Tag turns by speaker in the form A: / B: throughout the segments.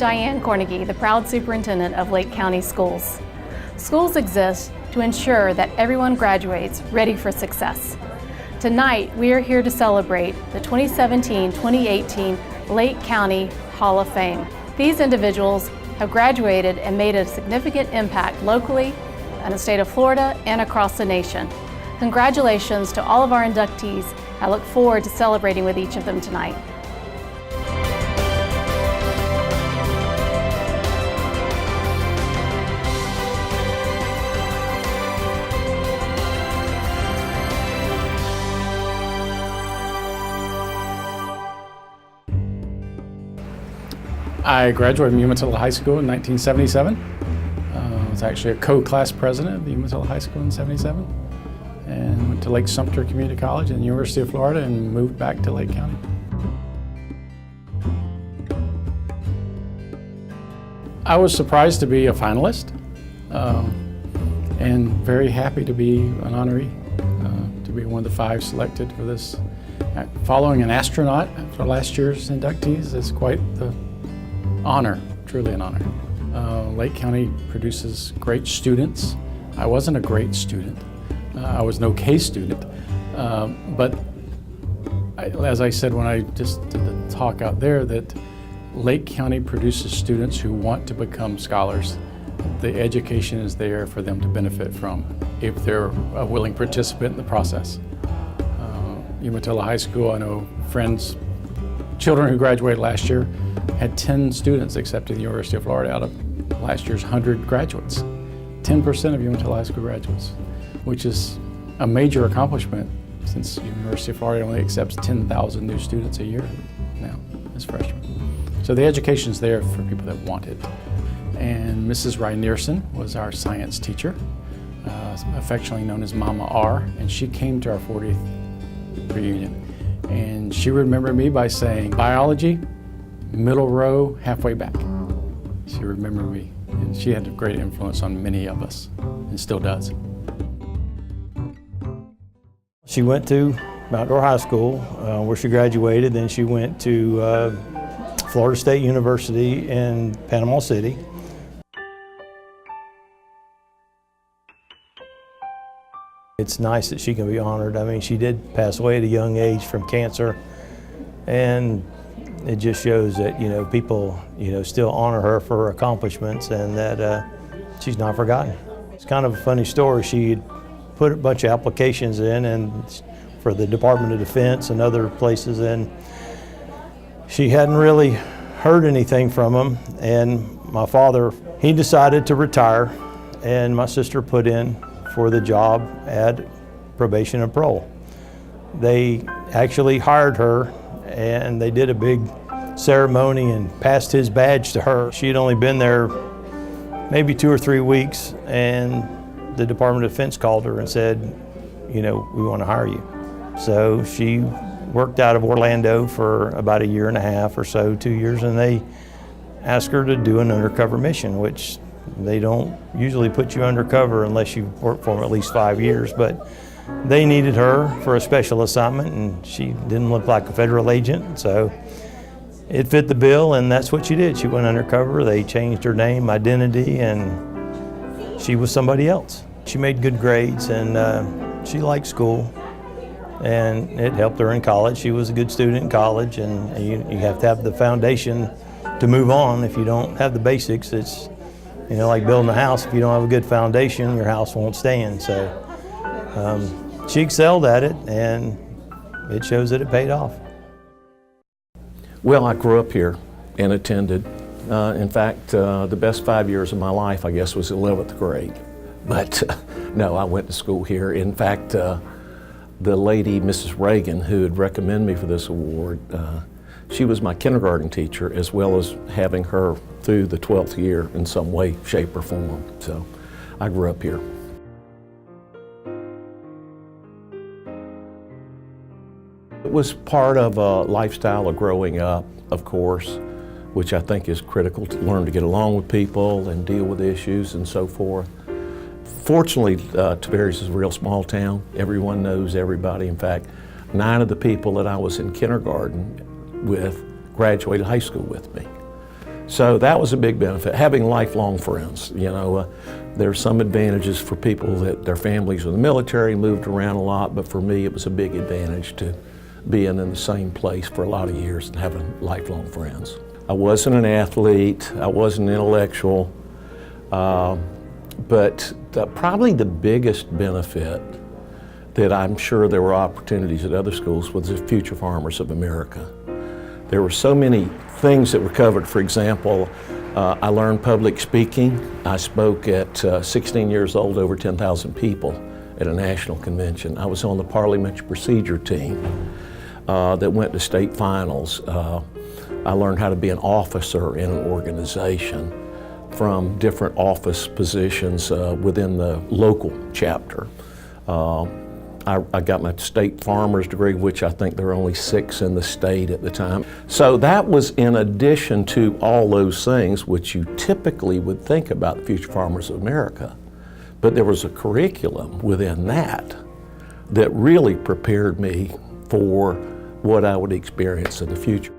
A: Diane Cornegie, the proud superintendent of Lake County Schools. Schools exist to ensure that everyone graduates ready for success. Tonight, we are here to celebrate the 2017-2018 Lake County Hall of Fame. These individuals have graduated and made a significant impact locally in the state of Florida and across the nation. Congratulations to all of our inductees. I look forward to celebrating with each of them tonight.
B: I graduated from UMATILLA High School in 1977. I was actually a co-class president of UMATILLA High School in '77, and went to Sumter Community College and the University of Florida and moved back to Lake County. I was surprised to be a finalist and very happy to be an honoree, to be one of the 5 selected for this. Following an astronaut for last year's inductees is quite the honor, truly an honor. Lake County produces great students. I wasn't a great student. I was an okay student, but as I said when I just did the talk out there, that Lake County produces students who want to become scholars. The education is there for them to benefit from if they're a willing participant in the process. UMATILLA High School, I know friends, children who graduated last year, had 10 students accepted to the University of Florida out of last year's 100 graduates. 10% of UMATILLA High School graduates, which is a major accomplishment since the University of Florida only accepts 10,000 new students a year now as freshmen. So the education's there for people that want it. And Mrs. Rynearson was our science teacher, affectionately known as Mama R, and she came to our 40th reunion. And she remembered me by saying, "Biology, middle row, halfway back." She remembered me, and she had a great influence on many of us, and still does.
C: She went to Outdoor High School, where she graduated. Then she went to Florida State University in Panama City. It's nice that she can be honored. I mean, she did pass away at a young age from cancer, and it just shows that, people, still honor her for her accomplishments, and that she's not forgotten. It's kind of a funny story. She had put a bunch of applications in and for the Department of Defense and other places, and she hadn't really heard anything from them. And my father, he decided to retire, and my sister put in for the job at Probation and Parole. They actually hired her, and they did a big ceremony and passed his badge to her. She had only been there maybe 2 or 3 weeks, and the Department of Defense called her and said, we want to hire you. So she worked out of Orlando for about 1.5 years or so, 2 years, and they asked her to do an undercover mission, which they don't usually put you undercover unless you work for them at least 5 years, but they needed her for a special assignment, and she didn't look like a federal agent, so it fit the bill, and that's what she did. She went undercover. They changed her name, identity, and she was somebody else. She made good grades, and she liked school, and it helped her in college. She was a good student in college, and you have to have the foundation to move on. If you don't have the basics, it's like building a house. If you don't have a good foundation, your house won't stand. So she excelled at it, and it shows that it paid off.
D: Well, I grew up here and attended. In fact, the best 5 years of my life, I guess, was 11th grade. But no, I went to school here. In fact, the lady, Mrs. Reagan, who had recommended me for this award, she was my kindergarten teacher, as well as having her through the 12th year in some way, shape, or form. So I grew up here. It was part of a lifestyle of growing up, of course, which I think is critical to learn to get along with people and deal with issues and so forth. Fortunately, Tavares is a real small town. Everyone knows everybody. In fact, 9 of the people that I was in kindergarten with graduated high school with me. So that was a big benefit, having lifelong friends. You know, there's some advantages for people that their families were in the military, moved around a lot, but for me it was a big advantage to being in the same place for a lot of years and having lifelong friends. I wasn't an athlete, I wasn't intellectual, but probably the biggest benefit that I'm sure there were opportunities at other schools was the Future Farmers of America. There were so many things that were covered. For example, I learned public speaking. I spoke at 16 years old, over 10,000 people at a national convention. I was on the parliamentary procedure team that went to state finals. I learned how to be an officer in an organization from different office positions within the local chapter. I got my state farmer's degree, which I think there were only 6 in the state at the time. So that was in addition to all those things which you typically would think about the Future Farmers of America. But there was a curriculum within that that really prepared me for what I would experience in the future.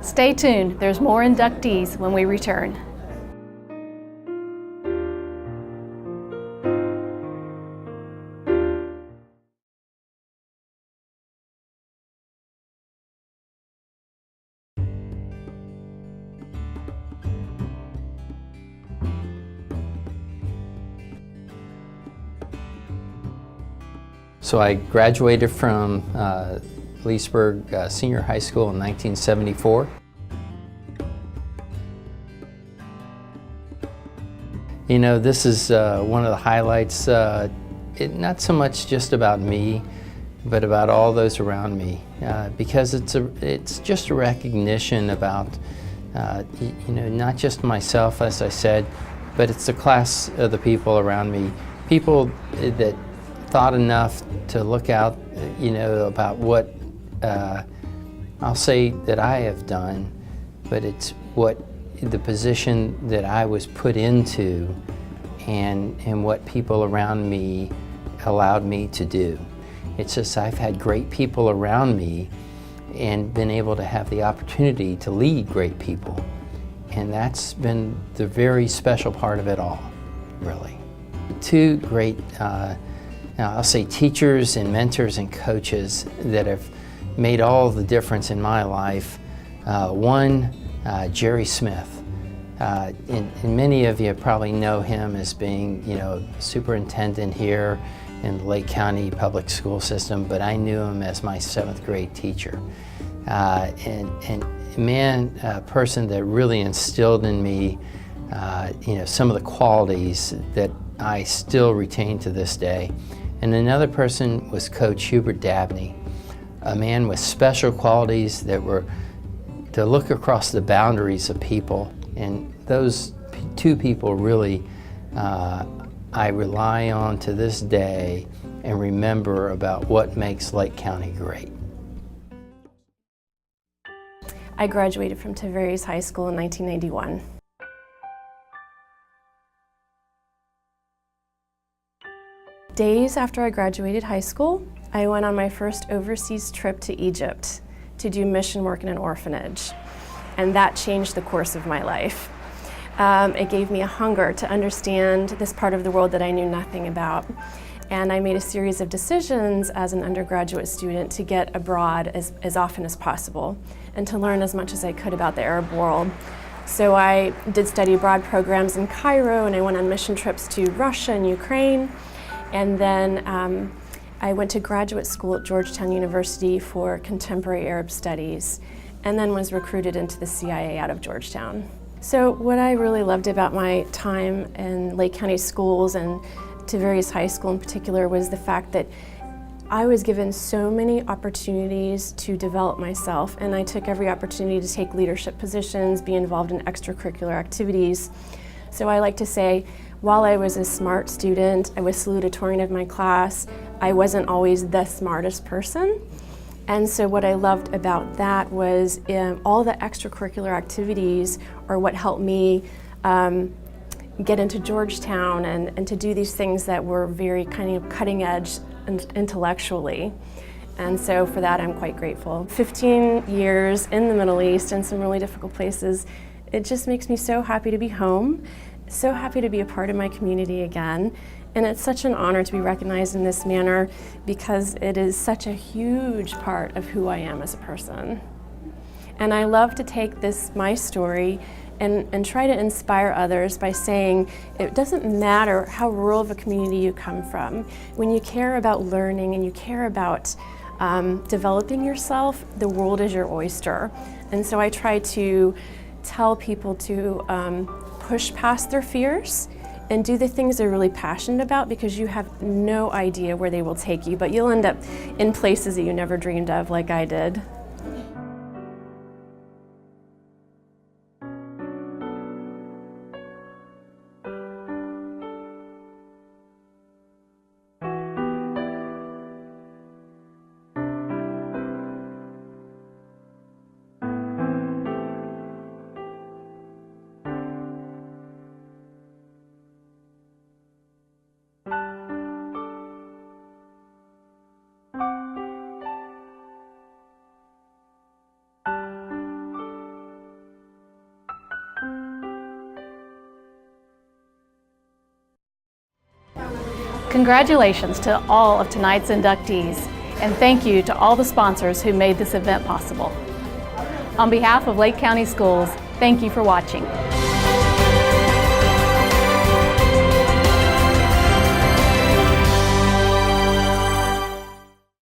A: Stay tuned, there's more inductees when we return.
E: So I graduated from Leesburg Senior High School in 1974. You know, this is one of the highlights, not so much just about me, but about all those around me, because it's just a recognition about, you know, not just myself, as I said, but it's the class of the people around me, people that thought enough to look out, you know, about what I'll say that I have done, but it's what the position that I was put into and what people around me allowed me to do. It's just I've had great people around me and been able to have the opportunity to lead great people. And that's been the very special part of it all, really. 2 great I'll say teachers and mentors and coaches that have made all the difference in my life. One, Jerry Smith. And many of you probably know him as being, you know, superintendent here in the Lake County public school system, but I knew him as my 7th grade teacher. And man, a person that really instilled in me, you know, some of the qualities that I still retain to this day. And another person was Coach Hubert Dabney, a man with special qualities that were to look across the boundaries of people. And those 2 people really I rely on to this day and remember about what makes Lake County great.
F: I graduated from TAVARES High School in 1991. Days after I graduated high school, I went on my first overseas trip to Egypt to do mission work in an orphanage. And that changed the course of my life. It gave me a hunger to understand this part of the world that I knew nothing about. And I made a series of decisions as an undergraduate student to get abroad as often as possible and to learn as much as I could about the Arab world. So I did study abroad programs in Cairo, and I went on mission trips to Russia and Ukraine. And then I went to graduate school at Georgetown University for contemporary Arab studies, and then was recruited into the CIA out of Georgetown. So what I really loved about my time in Lake County schools and TAVARES High School in particular was the fact that I was given so many opportunities to develop myself, and I took every opportunity to take leadership positions, be involved in extracurricular activities. So I like to say, while I was a smart student, I was salutatorian of my class, I wasn't always the smartest person. And so what I loved about that was all the extracurricular activities are what helped me get into Georgetown and to do these things that were very kind of cutting edge intellectually. And so for that, I'm quite grateful. 15 years in the Middle East in some really difficult places, it just makes me so happy to be home, so happy to be a part of my community again. And it's such an honor to be recognized in this manner because it is such a huge part of who I am as a person. And I love to take this, my story, and try to inspire others by saying it doesn't matter how rural of a community you come from. When you care about learning and you care about developing yourself, the world is your oyster. And so I try to tell people to push past their fears and do the things they're really passionate about, because you have no idea where they will take you, but you'll end up in places that you never dreamed of, like I did.
A: Congratulations to all of tonight's inductees, and thank you to all the sponsors who made this event possible. On behalf of Lake County Schools, thank you for watching.